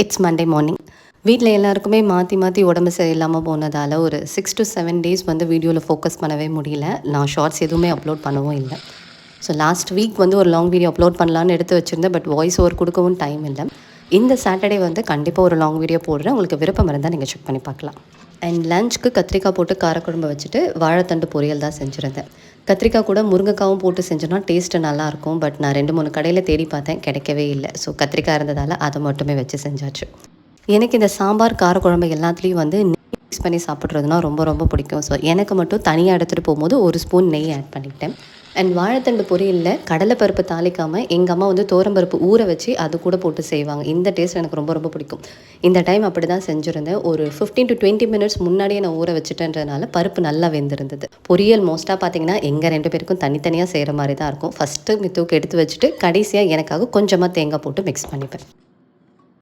It's Monday morning. வீட்டில் எல்லாருக்குமே மாற்றி மாற்றி உடம்பு சரியில்லாமல் போனதால் ஒரு 6 to 7 டேஸ் வந்து வீடியோவில் ஃபோக்கஸ் பண்ணவே முடியல. நான் ஷார்ட்ஸ் எதுவுமே அப்லோட் பண்ணவும் இல்லை. ஸோ லாஸ்ட் வீக் வந்து ஒரு லாங் வீடியோ அப்லோட் பண்ணலான்னு எடுத்து வச்சுருந்தேன். பட் வாய்ஸ் ஓவர் கொடுக்கவும் டைம் இல்லை. இந்த சாட்டர்டே வந்து கண்டிப்பாக ஒரு லாங் வீடியோ போடுறேன். உங்களுக்கு விருப்பம் இருந்தால் நீங்கள் செக் பண்ணி பார்க்கலாம். அண்ட் லஞ்சுக்கு கத்திரிக்காய் போட்டு காரக்குழம்பு வச்சுட்டு வாழைத்தண்டு பொரியல் தான் செஞ்சுருந்தேன். கத்திரிக்காய் கூட முருங்கைக்காவும் போட்டு செஞ்சோன்னா டேஸ்ட்டு நல்லாயிருக்கும். பட் நான் 2-3 கடையில் தேடி பார்த்தேன், கிடைக்கவே இல்லை. ஸோ கத்திரிக்காய் இருந்ததால் அதை மட்டுமே வச்சு செஞ்சாச்சு. எனக்கு இந்த சாம்பார் காரக்குழம்பு எல்லாத்துலேயும் வந்து நெய் மிக்ஸ் பண்ணி சாப்பிட்றதுனா ரொம்ப ரொம்ப பிடிக்கும். ஸோ எனக்கு மட்டும் தனியாக எடுத்துகிட்டு போகும்போது ஒரு ஸ்பூன் நெய் ஆட் பண்ணிக்கிட்டேன். அண்ட் வாழைத்தண்டு பொரியலில் கடலைப்பருப்பு தாளிக்காமல் எங்கள் அம்மா வந்து தோரம்பருப்பு ஊற வச்சு அது கூட போட்டு செய்வாங்க. இந்த டேஸ்ட் எனக்கு ரொம்ப ரொம்ப பிடிக்கும். இந்த டைம் அப்படி தான் செஞ்சுருந்தேன். ஒரு 15 to 20 மினிட்ஸ் முன்னாடியே நான் ஊற வச்சுட்டேன்றதுனால பருப்பு நல்லா வெந்திருந்தது. பொரியல் மோஸ்ட்டாக பார்த்தீங்கன்னா எங்கள் 2 பேருக்கும் தனித்தனியாக செய்கிற மாதிரி தான் இருக்கும். ஃபஸ்ட்டு மித்தூக்கு எடுத்து வச்சுட்டு கடைசியாக எனக்காக கொஞ்சமாக தேங்காய் போட்டு மிக்ஸ் பண்ணிப்பேன்.